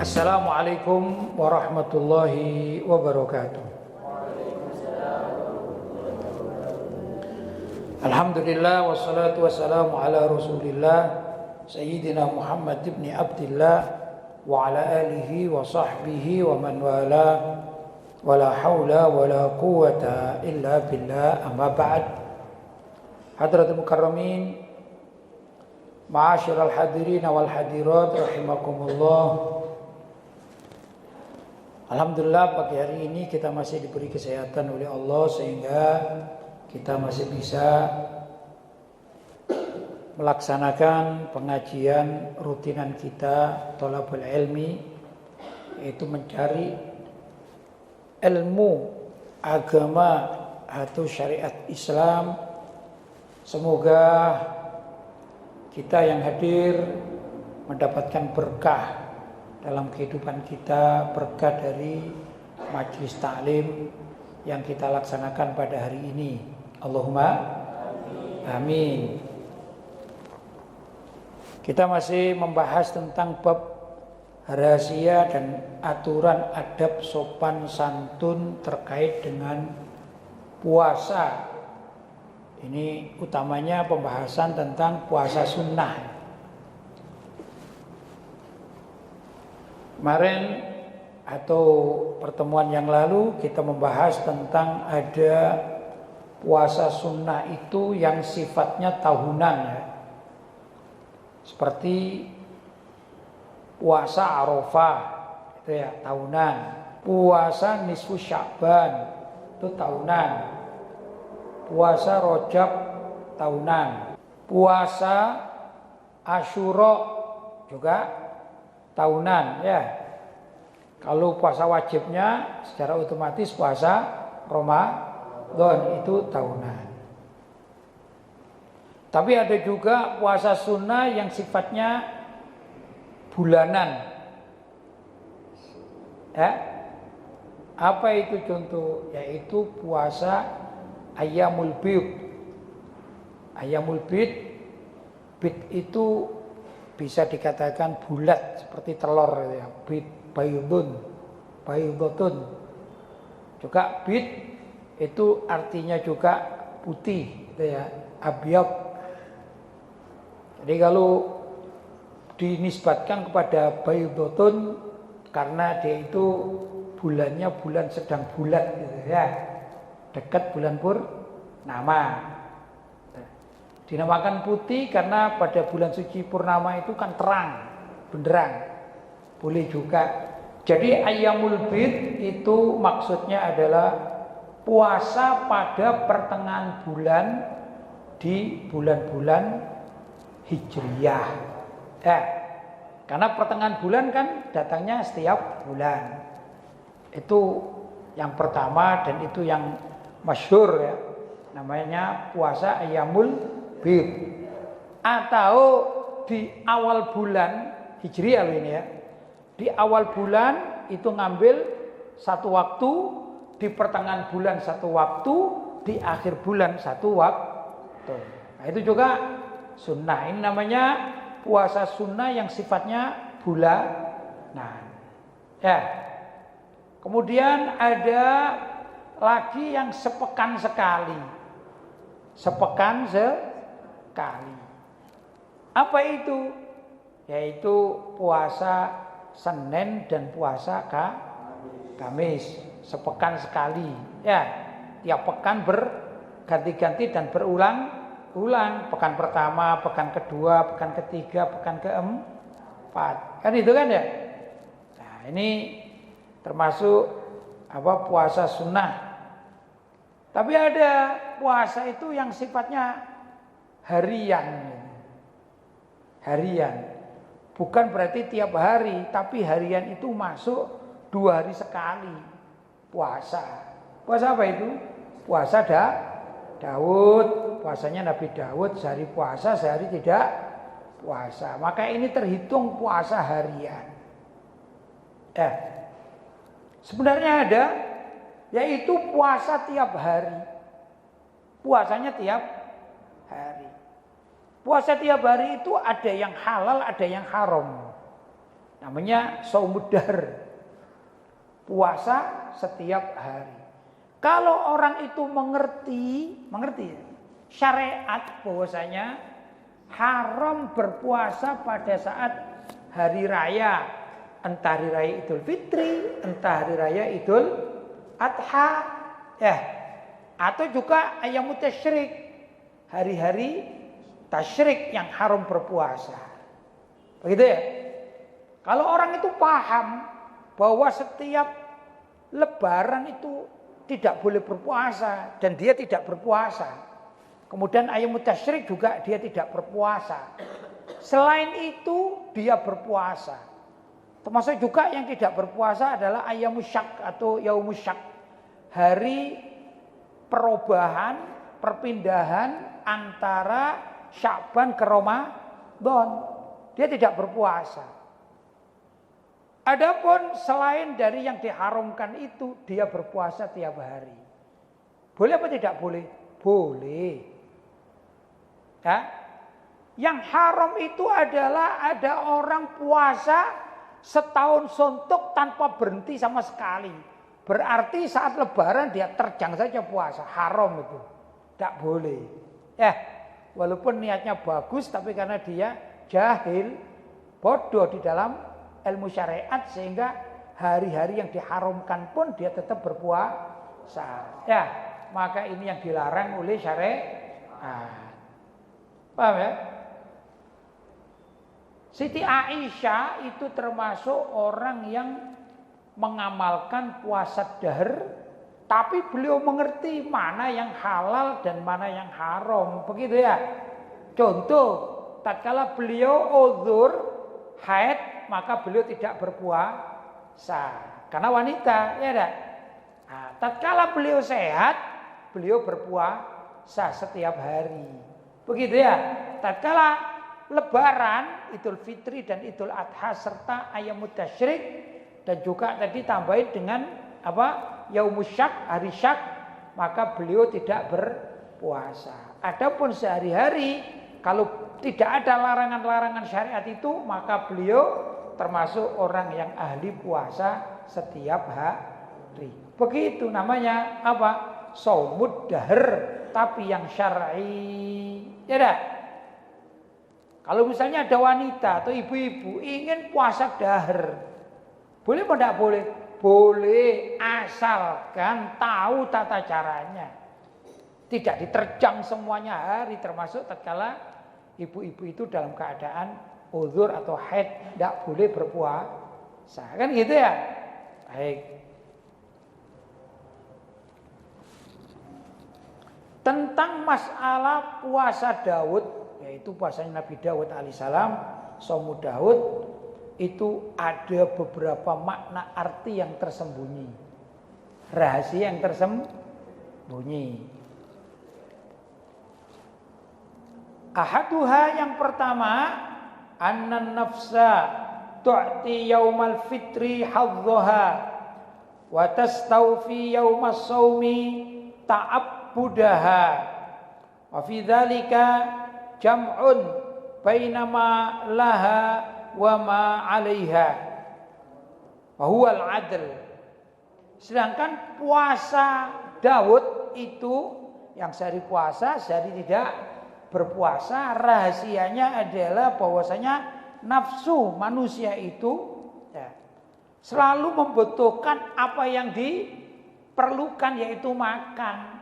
Assalamualaikum warahmatullahi wabarakatuh. Alhamdulillah wassalatu wassalamu ala Rasulillah Sayyidina Muhammad ibn Abdillah wa ala alihi wa sahbihi wa man wala wa la hawla wa la quwwata illa billah, amma ba'd. Hadratul mukarramin, ma'asyiral hadirin wal hadirat rahimakumullah. Alhamdulillah pagi hari ini kita masih diberi kesehatan oleh Allah sehingga kita masih bisa melaksanakan pengajian rutinan kita thalabul ilmi, yaitu mencari ilmu agama atau syariat Islam. Semoga kita yang hadir mendapatkan berkah dalam kehidupan kita, berkah dari majelis taklim yang kita laksanakan pada hari ini. Allahumma amin. Kita masih membahas tentang bab rahasia dan aturan adab sopan santun terkait dengan puasa. Ini utamanya pembahasan tentang puasa sunnah. Kemarin atau pertemuan yang lalu kita membahas tentang ada puasa sunnah itu yang sifatnya tahunan, ya. Seperti puasa Arafah itu ya tahunan, puasa nisfu Sya'ban itu tahunan, puasa Rajab tahunan, puasa Asyura juga tahunan, ya. Kalau puasa wajibnya secara otomatis puasa Ramadan itu tahunan. Tapi ada juga puasa sunnah yang sifatnya bulanan. Ya. Apa itu contoh? Yaitu puasa Ayyamul Bid. Ayyamul Bid, bid itu bisa dikatakan bulat seperti telur, ya. Bid, baydun, baydatun. Juga bid itu artinya juga putih, gitu ya, abyad. Jadi kalau dinisbatkan kepada baydatun karena dia itu bulannya bulan sedang bulat, gitu ya, dekat bulan purnama. Dinamakan putih karena pada bulan suci purnama itu kan terang, benderang. Boleh juga. Jadi Ayyamul Bid itu maksudnya adalah puasa pada pertengahan bulan di bulan-bulan Hijriyah. Karena pertengahan bulan kan datangnya setiap bulan. Itu yang pertama dan itu yang masyhur, ya. Namanya puasa Ayyamul Bid. Atau di awal bulan Hijriah ini, ya. Di awal bulan itu ngambil satu waktu, di pertengahan bulan satu waktu, di akhir bulan satu waktu. Nah, itu juga sunnah. Ini namanya puasa sunnah yang sifatnya bulanan. Ya. Kemudian ada lagi yang sepekan sekali. Sepekan sekali. Apa itu? Yaitu puasa Senin dan puasa Kamis, sepekan sekali, ya. Tiap pekan berganti-ganti dan berulang-ulang. Pekan pertama, pekan kedua, pekan ketiga, pekan keempat. Kan itu kan, ya. Nah, ini termasuk puasa sunnah. Tapi ada puasa itu yang sifatnya harian. Harian. Bukan berarti tiap hari, tapi harian itu masuk 2 hari sekali puasa. Puasa apa itu? Puasa Daud. Puasanya Nabi Daud, sehari puasa, sehari tidak puasa. Maka ini terhitung puasa harian. Sebenarnya ada, yaitu puasa tiap hari. Puasanya tiap hari. Puasa tiap hari itu ada yang halal, ada yang haram. Namanya shaumud dahr. Puasa setiap hari. Kalau orang itu mengerti syariat bahwasanya haram berpuasa pada saat hari raya, entah hari raya Idul Fitri, entah hari raya Idul Adha, ya, atau juga ayyamut tasyrik, hari-hari tasyrik yang haram berpuasa. Begitu ya? Kalau orang itu paham bahwa setiap lebaran itu tidak boleh berpuasa dan dia tidak berpuasa. Kemudian ayyamut tasyrik juga dia tidak berpuasa. Selain itu dia berpuasa. Termasuk juga yang tidak berpuasa adalah ayyamus syak atau yaumus syak. Hari perubahan, perpindahan antara Sya'ban ke Ramadan. Dia tidak berpuasa. Adapun selain dari yang diharamkan itu, dia berpuasa tiap hari. Boleh apa tidak boleh? Boleh. Ya. Yang haram itu adalah ada orang puasa setahun suntuk tanpa berhenti sama sekali. Berarti saat lebaran dia terjang saja puasa. Haram itu. Tidak boleh. Ya, walaupun niatnya bagus tapi karena dia jahil, bodoh di dalam ilmu syariat sehingga hari-hari yang diharamkan pun dia tetap berpuasa. Ya, maka ini yang dilarang oleh syariat. Paham ya? Siti Aisyah itu termasuk orang yang mengamalkan puasa dahr, tapi beliau mengerti mana yang halal dan mana yang haram. Begitu ya. Contoh, tatkala beliau uzur haid, maka beliau tidak berpuasa karena wanita, ya enggak? Nah, tatkala beliau sehat, beliau berpuasa setiap hari. Begitu ya. Tatkala lebaran, Idul Fitri dan Idul Adha serta ayyamut tasyrik dan juga tadi tambahin dengan apa? Yaumus syak, hari syak, maka beliau tidak berpuasa. Adapun sehari-hari kalau tidak ada larangan-larangan syariat itu, maka beliau termasuk orang yang ahli puasa setiap hari. Begitu namanya apa? Shaumud dahr, tapi yang syar'i. Ya dah. Kalau misalnya ada wanita atau ibu-ibu ingin puasa dahr, boleh apa tidak boleh? Boleh, asalkan tahu tata caranya. Tidak diterjang semuanya hari, termasuk tatkala ibu-ibu itu dalam keadaan uzur atau haid, tidak boleh berpuasa. Kan gitu ya? Baik. Tentang masalah puasa Daud, yaitu puasanya Nabi Daud alaihissalam, shaumud Daud, itu ada beberapa makna arti yang tersembunyi, rahasia yang tersembunyi. Ahaduha, yang pertama, annan nafsa tu'ti yaumal fitri hadzaha wa tastawfi yaumas shaumi ta'abbudaha wa fi dzalika jam'un bainama laha wa ma 'alaiha wa huwal 'adl. Sedangkan puasa Daud itu yang sehari puasa, sehari tidak berpuasa, rahasianya adalah bahwasanya nafsu manusia itu ya, selalu membutuhkan apa yang diperlukan, yaitu makan.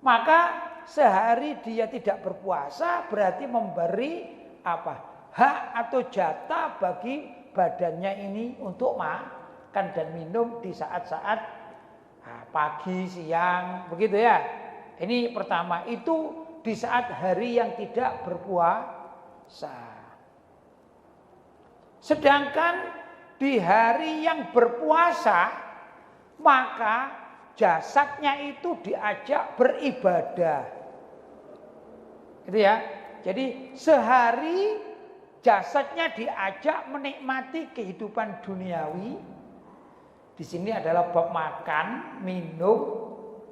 Maka sehari dia tidak berpuasa berarti memberi apa? Hak atau jatah bagi badannya ini untuk makan dan minum di saat-saat pagi, siang, begitu ya. Ini pertama, itu di saat hari yang tidak berpuasa. Sedangkan di hari yang berpuasa, maka jasadnya itu diajak beribadah. Gitu ya. Jadi sehari jasadnya diajak menikmati kehidupan duniawi. Di sini adalah bab makan, minum,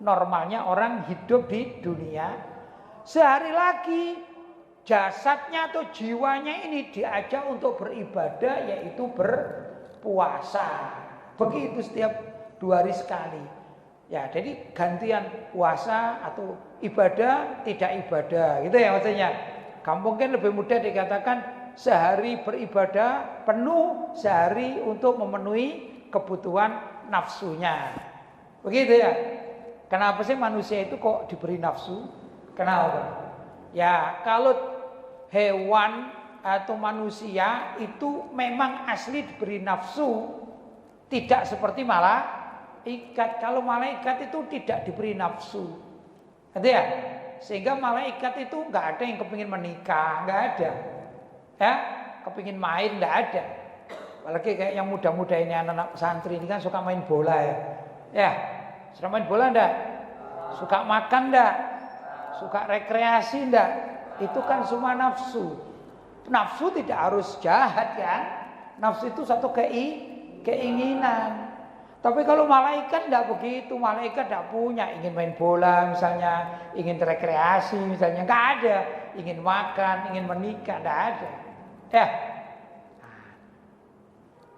normalnya orang hidup di dunia. Sehari lagi jasadnya atau jiwanya ini diajak untuk beribadah, yaitu berpuasa. Begitu setiap 2 hari sekali. Ya, jadi gantian puasa atau ibadah, tidak ibadah, gitu ya maksudnya. Mungkin lebih mudah dikatakan sehari beribadah penuh, sehari untuk memenuhi kebutuhan nafsunya. Begitu ya. Kenapa sih manusia itu kok diberi nafsu? Kenapa? Ya, kalau hewan atau manusia itu memang asli diberi nafsu, tidak seperti malaikat. Kalau malaikat itu tidak diberi nafsu, gitu ya. Sehingga malaikat itu nggak ada yang kepingin menikah, nggak ada, ya, kepingin main nggak ada. Apalagi kayak yang muda-muda ini, anak-anak pesantren ini kan suka main bola ya, ya, suka main bola ndak, suka makan ndak, suka rekreasi ndak, itu kan semua nafsu. Nafsu tidak harus jahat kan, nafsu itu satu keinginan. Tapi kalau malaikat tidak begitu, malaikat tidak punya ingin main bola misalnya, ingin rekreasi misalnya, nggak ada, ingin makan, ingin menikah, nggak ada. Ya,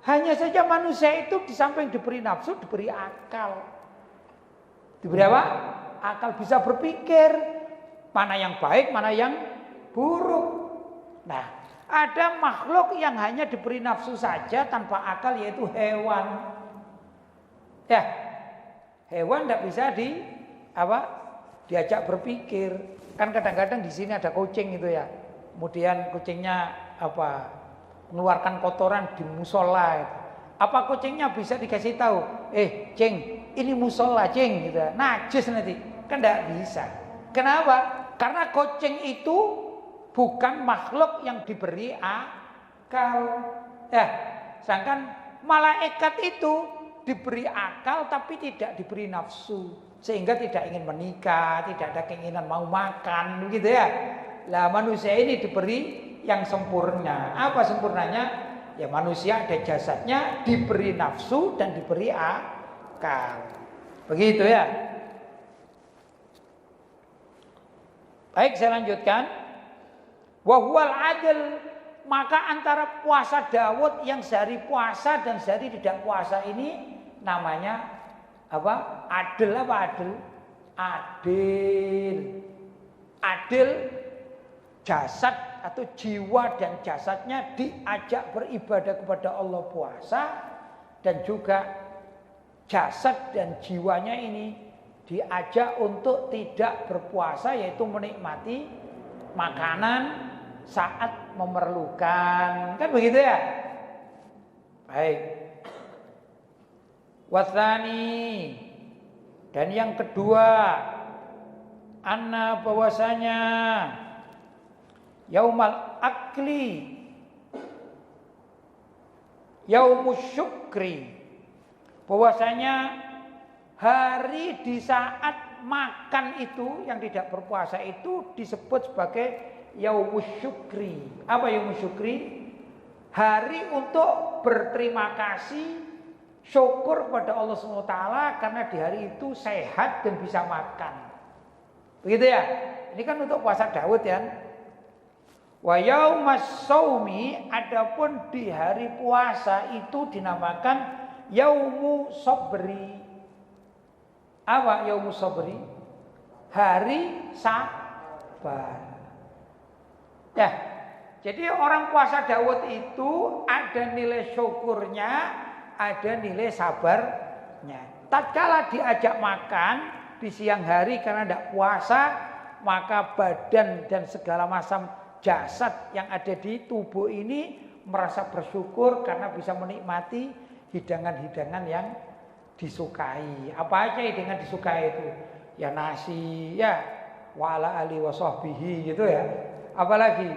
hanya saja manusia itu di samping diberi nafsu, diberi akal. Diberi apa? Akal, bisa berpikir mana yang baik, mana yang buruk. Nah, ada makhluk yang hanya diberi nafsu saja tanpa akal, yaitu hewan. Ya, hewan tidak bisa diajak berpikir. Kan kadang-kadang di sini ada kucing itu ya. Kemudian kucingnya mengeluarkan kotoran di musola. Apa kucingnya bisa dikasih tahu? Cing, ini musola, cing, gitu. Najis nanti. Kan tidak bisa. Kenapa? Karena kucing itu bukan makhluk yang diberi akal. Ya, sedangkan malaikat itu diberi akal tapi tidak diberi nafsu, sehingga tidak ingin menikah, tidak ada keinginan mau makan, begitu ya. Lah manusia ini diberi yang sempurna. Apa sempurnanya? Ya manusia ada jasadnya, diberi nafsu dan diberi akal. Begitu ya. Baik, saya lanjutkan. Wa huwal adl, maka antara puasa Daud yang sehari puasa dan sehari tidak puasa ini namanya apa? Adil. Adil, jasad atau jiwa dan jasadnya diajak beribadah kepada Allah puasa, dan juga jasad dan jiwanya ini diajak untuk tidak berpuasa, yaitu menikmati makanan saat memerlukan. Kan begitu ya? Baik. Watsani, dan yang kedua, anna bahwasanya yaumal akli, yaumus syukri, bahwasanya hari di saat makan itu yang tidak berpuasa itu disebut sebagai yaumus syukri. Apa yaumus syukri? Hari untuk berterima kasih, syukur kepada Allah SWT karena di hari itu sehat dan bisa makan. Begitu ya. Ini kan untuk puasa Daud ya. Wa yaumas shaumi, adapun di hari puasa itu dinamakan yaumu sabri. Apa yaumu sabri? Hari sabar. Ya. Jadi orang puasa Daud itu ada nilai syukurnya, ada nilai sabarnya. Tatkala diajak makan di siang hari karena tidak puasa, maka badan dan segala macam jasad yang ada di tubuh ini merasa bersyukur karena bisa menikmati hidangan-hidangan yang disukai. Apa aja hidangan disukai itu? Ya nasi, ya wa'ala ali wa sahbihi gitu ya. Apalagi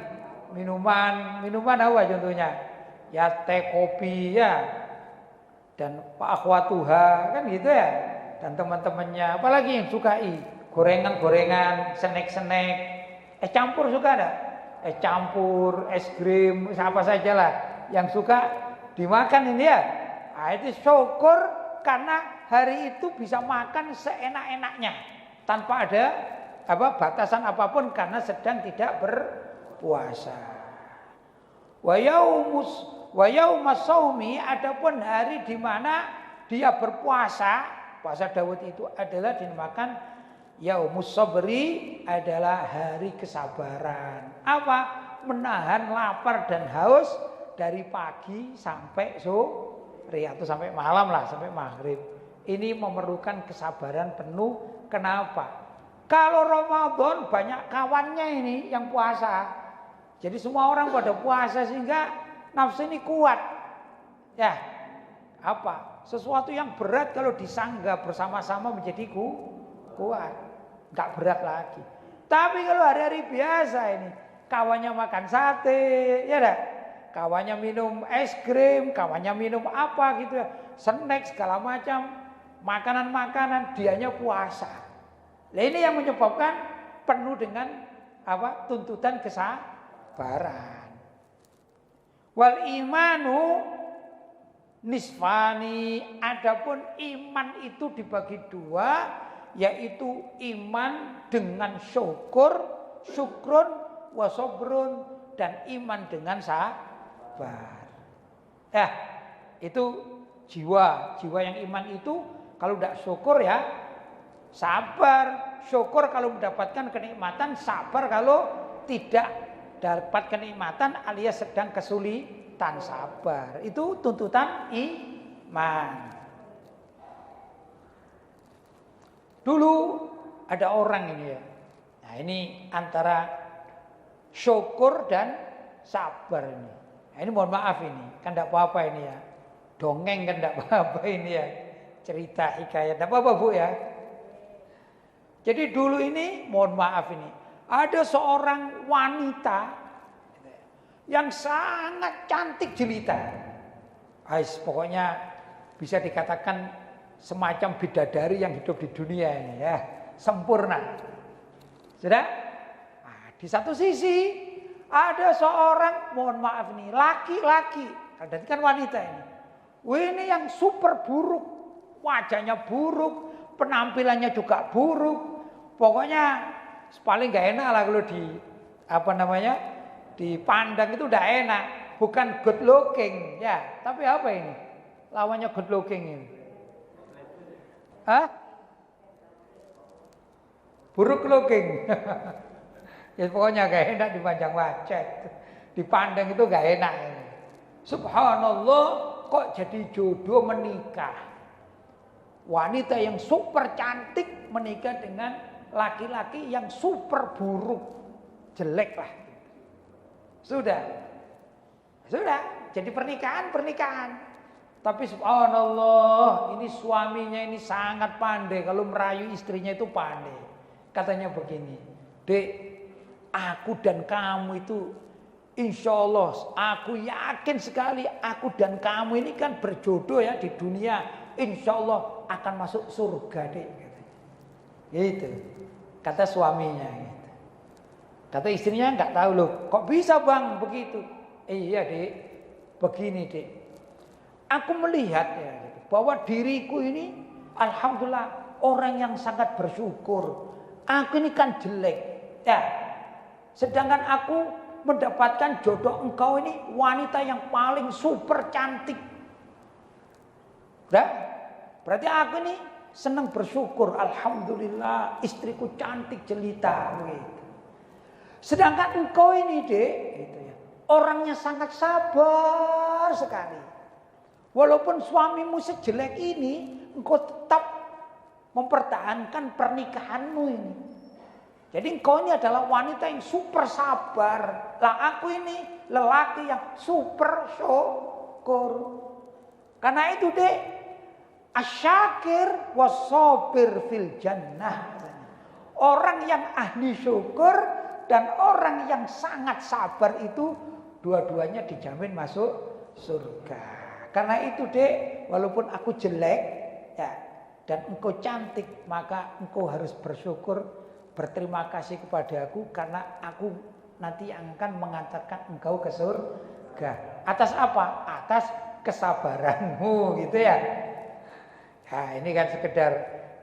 minuman apa contohnya? Ya teh, kopi ya. Dan Pak Akhwatuha kan gitu ya, dan teman-temannya, apalagi yang sukai gorengan-gorengan, snack-snack, campur suka ada, campur, es krim, apa saja lah yang suka dimakan ini ya. Nah, itu syukur karena hari itu bisa makan seenak-enaknya tanpa ada batasan apapun karena sedang tidak puasa. Wa yaumas shaumi, adapun hari di mana dia berpuasa, puasa Daud itu adalah dinamakan yaumus sabri, adalah hari kesabaran. Apa? Menahan lapar dan haus dari pagi sampai sore atau sampai malam lah, sampai maghrib. Ini memerlukan kesabaran penuh. Kenapa? Kalau Ramadan banyak kawannya ini yang puasa. Jadi semua orang pada puasa sehingga nafsu ini kuat. Ya, apa? Sesuatu yang berat kalau disanggah bersama-sama menjadi kuat. Enggak berat lagi. Tapi kalau hari-hari biasa ini, kawannya makan sate, ya dah. Kawannya minum es krim, kawannya minum apa gitu ya. Snack segala macam, makanan-makanan, dianya puasa. Nah ini yang menyebabkan penuh dengan apa? Tuntutan kesabaran. Wal imanu nisfani, adapun iman itu dibagi dua, yaitu iman dengan syukrun wa sabrun, dan iman dengan sabar. Ya, itu jiwa yang iman itu kalau tidak syukur ya sabar, syukur kalau mendapatkan kenikmatan, sabar kalau tidak dapat kenikmatan alias sedang kesulitan, sabar. Itu tuntutan iman. Dulu ada orang ini ya. Nah ini antara syukur dan sabar ini. Nah, ini mohon maaf ini, kan tidak apa-apa ini ya. Dongeng kan tidak apa-apa ini ya. Cerita hikayat tidak apa-apa Bu ya. Jadi dulu ini mohon maaf ini, ada seorang wanita yang sangat cantik jelita. Pokoknya bisa dikatakan semacam bidadari yang hidup di dunia ini ya, sempurna. Sudah? Nah, di satu sisi ada seorang, mohon maaf nih, laki-laki, berarti kan wanita ini. Ini yang super buruk, wajahnya buruk, penampilannya juga buruk. Pokoknya paling gak enak lah kalau dipandang itu udah enak, bukan good looking ya. Tapi apa ini? Lawannya good looking ini. Hah? Buruk looking. Ya pokoknya gak enak dipandang wajah. Dipandang itu gak enak ini. Subhanallah, kok jadi jodoh menikah. Wanita yang super cantik menikah dengan laki-laki yang super buruk, jelek lah. Sudah. Jadi pernikahan. Tapi subhanallah, ini suaminya ini sangat pandai. Kalau merayu istrinya itu pandai. Katanya begini, Dek, aku dan kamu itu insya Allah, aku yakin sekali aku dan kamu ini kan berjodoh ya di dunia. Insya Allah akan masuk surga, Dek. Gitu. Kata suaminya gitu. Kata istrinya enggak tahu loh, kok bisa Bang begitu? Iya Dek, begini Dek. Aku melihat ya bahwa diriku ini alhamdulillah orang yang sangat bersyukur. Aku ini kan jelek ya. Sedangkan aku mendapatkan jodoh engkau ini wanita yang paling super cantik. Berarti aku ini senang bersyukur, alhamdulillah istriku cantik jelita begitu. Sedangkan engkau ini Dek gitu ya, orangnya sangat sabar sekali. Walaupun suamimu sejelek ini, engkau tetap mempertahankan pernikahanmu ini. Jadi engkau ini adalah wanita yang super sabar. Lah aku ini lelaki yang super syukur. Karena itu Dek, asyakir wasobir fil jannah. Orang yang ahli syukur dan orang yang sangat sabar itu dua-duanya dijamin masuk surga. Karena itu Dek, walaupun aku jelek ya dan engkau cantik, maka engkau harus bersyukur, berterima kasih kepada aku karena aku nanti akan mengantarkan engkau ke surga. Atas apa? Atas kesabaranmu gitu ya. Nah, ini kan sekedar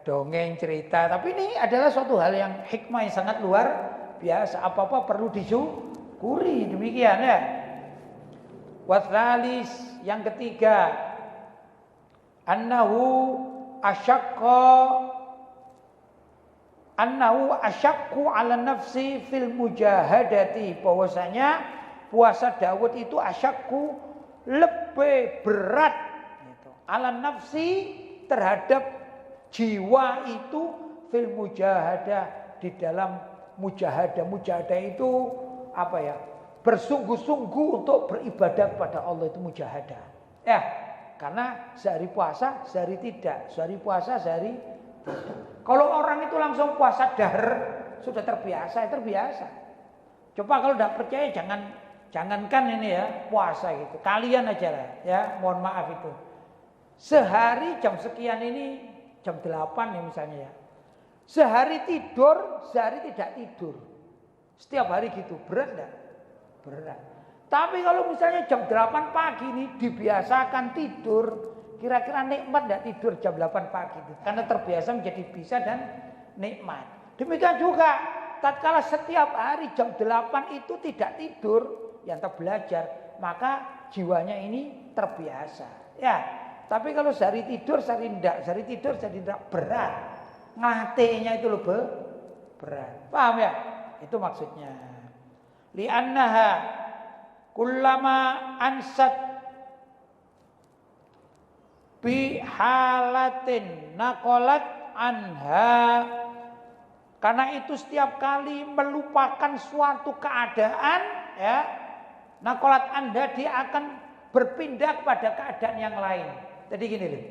dongeng cerita, tapi ini adalah suatu hal yang hikmah yang sangat luar biasa. Apa-apa perlu Kuri, demikian ya. Watsalis, yang ketiga, annahu asyakku ala nafsi fil mujahadati, bahwasanya puasa Daud itu asyakku, lebih berat gitu, ala nafsi, terhadap jiwa itu, fil mujahadah, di dalam mujahadah. Mujahadah itu apa ya? Bersungguh-sungguh untuk beribadah kepada Allah, itu mujahadah. Ya, karena sehari puasa, sehari tidak, sehari puasa, sehari tidak. Kalau orang itu langsung puasa dahar, sudah terbiasa, terbiasa. Coba kalau tidak percaya, jangankan ini ya puasa gitu, kalian aja lah ya, mohon maaf itu. Sehari jam sekian ini, jam 8 ya misalnya ya. Sehari tidur, sehari tidak tidur. Setiap hari gitu, berat enggak? Berat. Tapi kalau misalnya jam 8 pagi ini dibiasakan tidur, kira-kira nikmat enggak tidur jam 8 pagi itu? Karena terbiasa menjadi bisa dan nikmat. Demikian juga tatkala setiap hari jam 8 itu tidak tidur, yang terbelajar, maka jiwanya ini terbiasa. Ya, tapi kalau sehari tidur, sehari tidak, sehari tidur, sehari tidak, berat. Ngatenya itu lebih berat. Paham ya? Itu maksudnya. Li'annaha kullama ansat bi halatin naqalat anha, karena itu setiap kali melupakan suatu keadaan ya, naqalat anda, dia akan berpindah kepada keadaan yang lain. Jadi gini loh.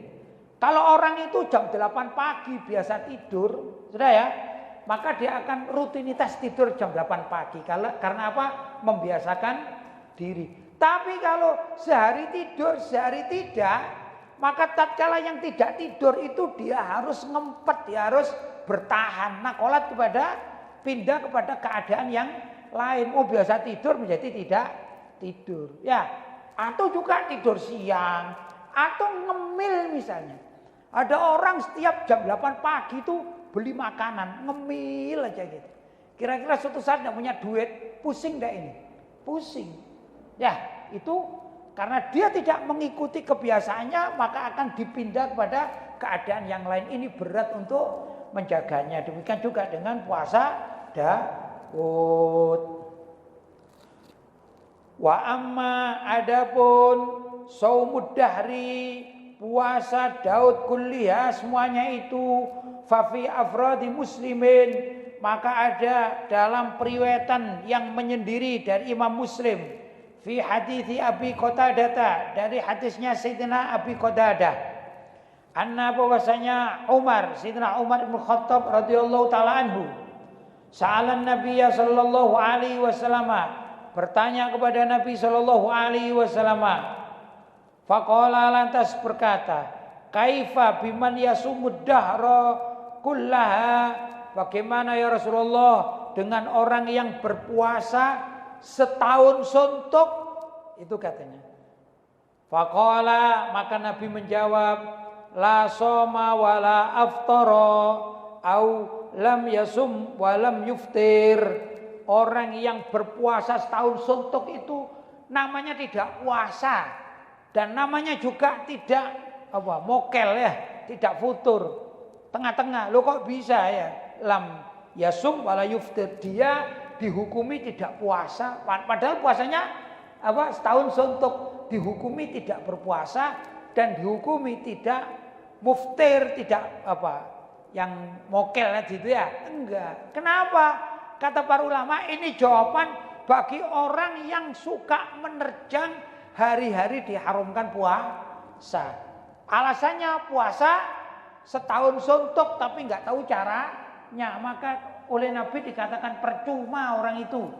Kalau orang itu jam 8 pagi biasa tidur, sudah ya, maka dia akan rutinitas tidur jam 8 pagi. Karena apa? Membiasakan diri. Tapi kalau sehari tidur, sehari tidak, maka tatkala yang tidak tidur itu dia harus ngempet, dia harus bertahan. Nakolat pindah kepada keadaan yang lain. Oh, biasa tidur menjadi tidak tidur. Ya, atau juga tidur siang, atau ngemil misalnya. Ada orang setiap jam 8 pagi itu beli makanan, ngemil aja gitu. Kira-kira suatu saat tidak punya duit, pusing enggak ini? Pusing. Ya, itu karena dia tidak mengikuti kebiasaannya, maka akan dipindah kepada keadaan yang lain. Ini berat untuk menjaganya. Demikian juga dengan puasa Daud. Wa amma adapun saumud dahri, puasa Daud kulliha, semuanya itu, fafi afradi muslimin, maka ada dalam periwayatan yang menyendiri dari Imam Muslim, fi hadithi Abi Qatadah, dari hadisnya Sayyidina Abi Qatadah, anna bahwasanya Sayyidina Umar bin Khattab radhiyallahu taala anhu, sa'alan Nabiyya sallallahu alaihi wasallam, bertanya kepada Nabi sallallahu alaihi wasallam. Faqala, lantas berkata, kaifa biman yasumud dahra kullaha, bagaimana ya Rasulullah dengan orang yang berpuasa setahun suntuk, itu katanya. Faqala, maka Nabi menjawab, la soma wala aftara au lam yasum walam yuftir. Orang yang berpuasa setahun suntuk itu namanya tidak puasa. Dan namanya juga tidak mokel ya, tidak futur. Tengah-tengah. Lo kok bisa ya? Lam yasum wala yuftir. Dia dihukumi tidak puasa, padahal puasanya setahun suntuk. Dihukumi tidak berpuasa dan dihukumi tidak muftir, tidak yang mokel gitu ya. Enggak. Kenapa? Kata para ulama, ini jawaban bagi orang yang suka menerjang hari-hari diharamkan puasa. Alasannya puasa setahun suntuk tapi nggak tahu caranya, maka oleh Nabi dikatakan percuma orang itu.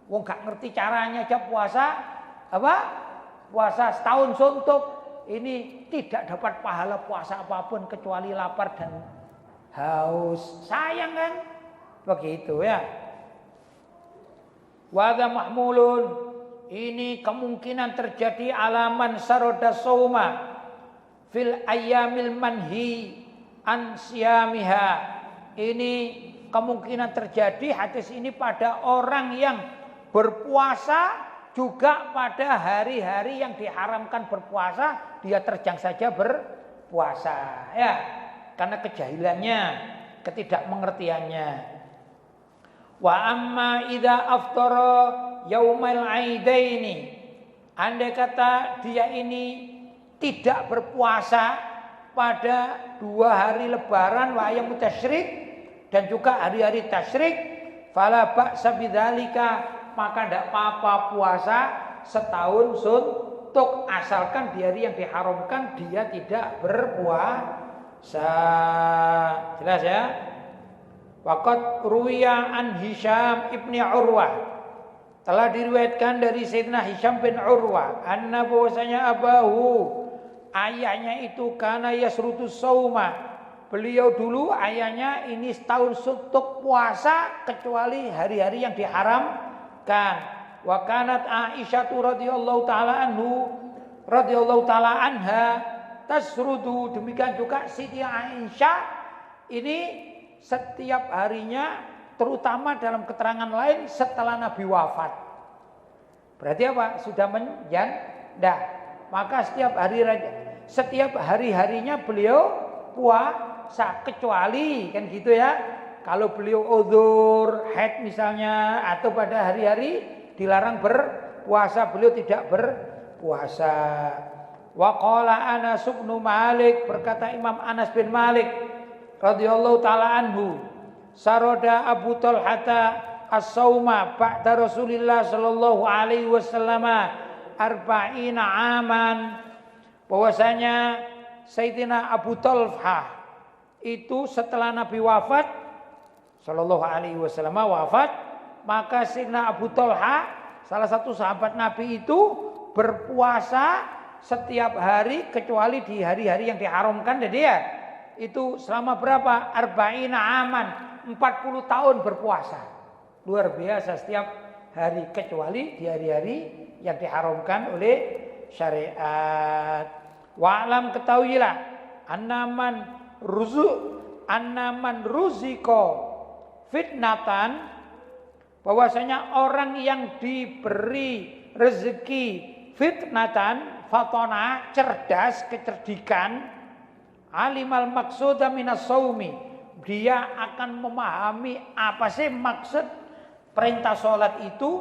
Wong nggak ngerti caranya aja puasa setahun suntuk, ini tidak dapat pahala puasa apapun kecuali lapar dan haus. Sayang kan? Begitu ya. Wa mahmulun, ini kemungkinan terjadi alaman saroda sauma fil ayyamil manhi an siyamiha. Ini kemungkinan terjadi hadis ini pada orang yang berpuasa juga pada hari-hari yang diharamkan berpuasa, dia terjang saja berpuasa, ya, karena kejahilannya, ketidakmengertiannya. Wa amma idza aftara yaumal aidaini, andai kata dia ini tidak berpuasa pada 2 hari lebaran wa ayyamut tasyrik dan juga hari-hari tasyrik, fala ba'sa bidzalika, maka tidak apa-apa puasa setahun suntuk, asalkan di hari yang diharamkan dia tidak berpuasa. Jelas ya? Waqad ruwiya an Hisham ibni Urwah, telah diriwayatkan dari Sayyidina Hisham bin Urwah, anna bahwasanya abahu, ayahnya itu kana yasrutus sauma, beliau dulu ayahnya ini setahun suntuk puasa kecuali hari-hari yang diharamkan. Wa kanat Aisyah radhiyallahu taala anha tasrudu, demikian juga Siti Aisyah ini setiap harinya, terutama dalam keterangan lain setelah Nabi wafat. Berarti apa? Sudah menjanda. Maka setiap hari-harinya beliau puasa, kecuali kan gitu ya. Kalau beliau udzur, haid misalnya, atau pada hari-hari dilarang berpuasa, beliau tidak berpuasa. Wa qala Anas bin Malik, berkata Imam Anas bin Malik radhiyallahu taala anhu, saroda Abu Talhata as-sauma ba'da Rasulillah sallallahu alaihi wasallam arba'ina aman, bahwasanya Sayyidina Abu Talhah itu setelah Nabi wafat sallallahu alaihi wasallam wafat, maka Sayyidina Abu Talha, salah satu sahabat Nabi itu berpuasa setiap hari kecuali di hari-hari yang diharamkan dia. Itu selama berapa? Arba'ina aman, 40 tahun berpuasa. Luar biasa setiap hari kecuali di hari-hari yang diharamkan oleh syariat. Wa'lam, ketahuilah, annaman ruziko fitnatan, bahwasanya orang yang diberi rezeki fitnatan, fatona, cerdas, kecerdikan, alimal maqsuda minas saumi, dia akan memahami apa sih maksud perintah salat itu,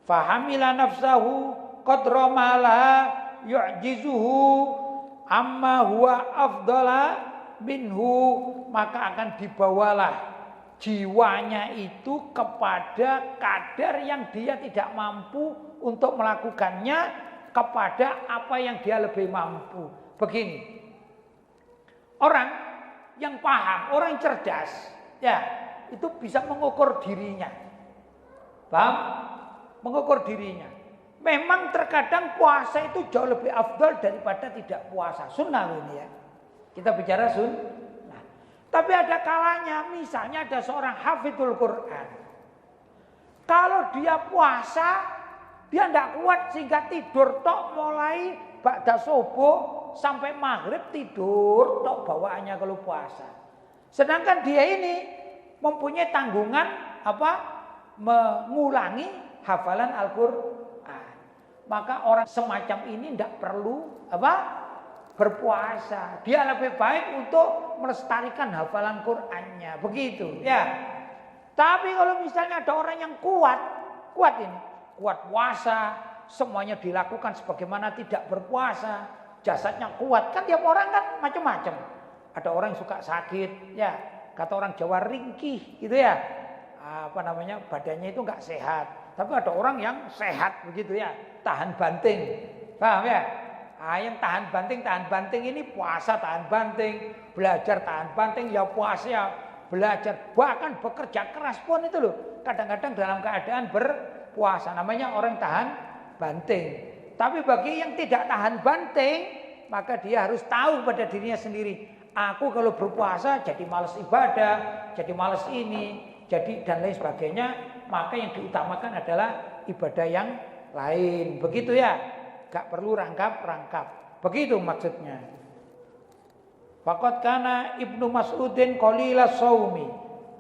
fahamila nafsahu qadra ma la yu'jizuhu amma huwa afdala minhu, maka akan dibawalah jiwanya itu kepada kadar yang dia tidak mampu untuk melakukannya, kepada apa yang dia lebih mampu. Begini, orang yang paham, orang cerdas, ya, itu bisa mengukur dirinya. Paham? Mengukur dirinya. Memang terkadang puasa itu jauh lebih afdal daripada tidak puasa. Sunnah ini ya. Kita bicara sunnah. Tapi ada kalanya, misalnya ada seorang hafidhul Quran. Kalau dia puasa, dia tidak kuat sehingga tidur tok mulai ba'da subuh sampai maghrib tidur tok bawaannya kalau puasa. Sedangkan dia ini mempunyai tanggungan mengulangi hafalan Al-Quran. Maka orang semacam ini tidak perlu berpuasa. Dia lebih baik untuk melestarikan hafalan Qur'annya. Begitu ya. Tapi kalau misalnya ada orang yang kuat puasa, semuanya dilakukan sebagaimana tidak berpuasa, jasadnya kuat. Kan tiap orang kan macam-macam. Ada orang yang suka sakit, ya. Kata orang Jawa ringkih gitu ya. Badannya itu enggak sehat. Tapi ada orang yang sehat begitu ya, tahan banting. Paham ya? Yang tahan banting ini puasa tahan banting, belajar tahan banting, ya puasa ya belajar, bahkan bekerja keras pun itu loh. Kadang-kadang dalam keadaan berpuasa, namanya orang tahan banting. Tapi bagi yang tidak tahan banting, maka dia harus tahu pada dirinya sendiri. Aku kalau berpuasa jadi malas ibadah, jadi malas ini, jadi dan lain sebagainya. Maka yang diutamakan adalah ibadah yang lain. Begitu ya. Gak perlu rangkap-rangkap. Begitu maksudnya. Faqad kana Ibnu Mas'udin qalila shaumi,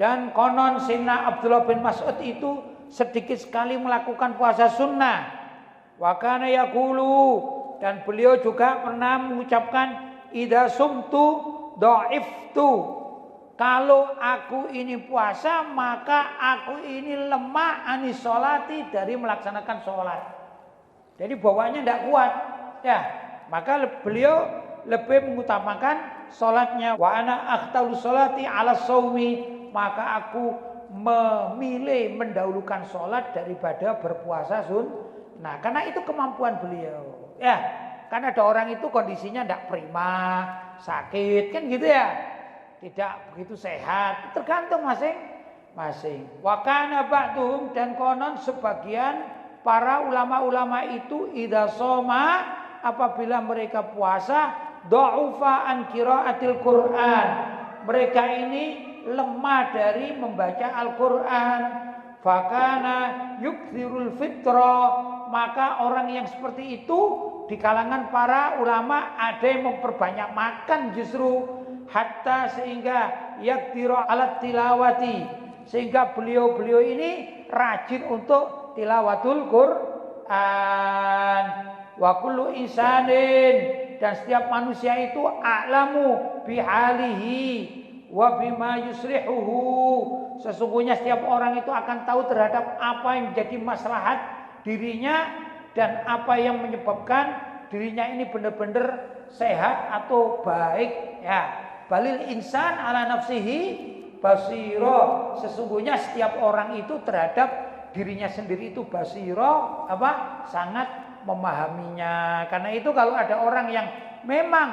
dan konon Sayyidina Abdullah bin Mas'ud itu sedikit sekali melakukan puasa sunnah. Wa kana yaqulu, dan beliau juga pernah mengucapkan idza sumtu dha'iftu. Kalau aku ini puasa, maka aku ini lemah anis sholati, dari melaksanakan sholat. Jadi bawaannya tidak kuat. Ya, maka beliau lebih mengutamakan sholatnya. Wa ana akhtalu sholati ala shaumi, maka aku memilih mendahulukan sholat daripada berpuasa sunnah. Karena itu kemampuan beliau. Ya, karena ada orang itu kondisinya tidak prima, sakit, kan gitu ya. Tidak begitu sehat, tergantung masing-masing. Wa kana ba'duhum, dan konon sebagian para ulama-ulama itu idza shoma, apabila mereka puasa, dha'ufa an qiraatil Qur'an. Mereka ini lemah dari membaca Al-Qur'an. Fakana yukthirul fitra, maka orang yang seperti itu di kalangan para ulama ada yang memperbanyak makan justru, hatta sehingga yaqdiru alat tilawati, sehingga beliau-beliau ini rajin untuk tilawatul Quran. Wa kullu insanin, dan setiap manusia itu a'lamu bihalihi wa bima yusrihuhu, sesungguhnya setiap orang itu akan tahu terhadap apa yang menjadi maslahat dirinya dan apa yang menyebabkan dirinya ini benar-benar sehat atau baik, ya. Balil insan ala nafsihi basiro, sesungguhnya setiap orang itu terhadap dirinya sendiri itu basiro, sangat memahaminya. Karena itu kalau ada orang yang memang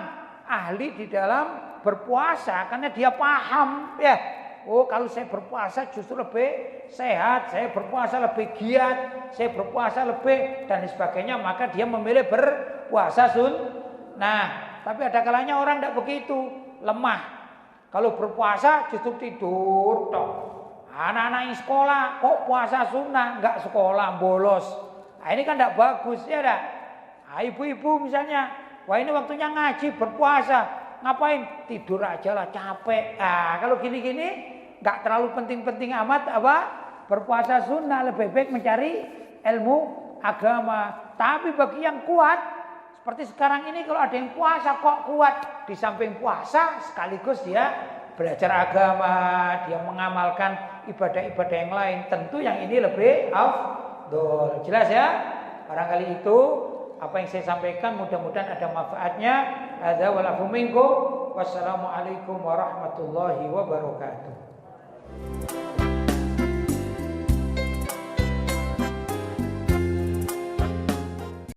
ahli di dalam berpuasa, karena dia paham, ya, oh kalau saya berpuasa justru lebih sehat, saya berpuasa lebih giat, saya berpuasa lebih dan sebagainya, maka dia memilih berpuasa sunnah. Tapi ada kalanya orang tidak begitu, lemah. Kalau berpuasa justru tidur toh. Anak-anak yang sekolah kok puasa sunnah, enggak sekolah, bolos. Nah, ini kan tidak bagus, ya dah. Nah, ibu-ibu misalnya, wah ini waktunya ngaji, berpuasa, ngapain? Tidur aja lah, capek. Nah, kalau gini-gini enggak terlalu penting-penting amat berpuasa sunnah, lebih baik mencari ilmu agama. Tapi bagi yang kuat, seperti sekarang ini kalau ada yang puasa kok kuat, di samping puasa sekaligus dia belajar agama, dia mengamalkan ibadah-ibadah yang lain, tentu yang ini lebih afdol. Jelas ya? Barangkali itu apa yang saya sampaikan, mudah-mudahan ada manfaatnya. Hadza wal afu minkum. Wassalamualaikum warahmatullahi wabarakatuh.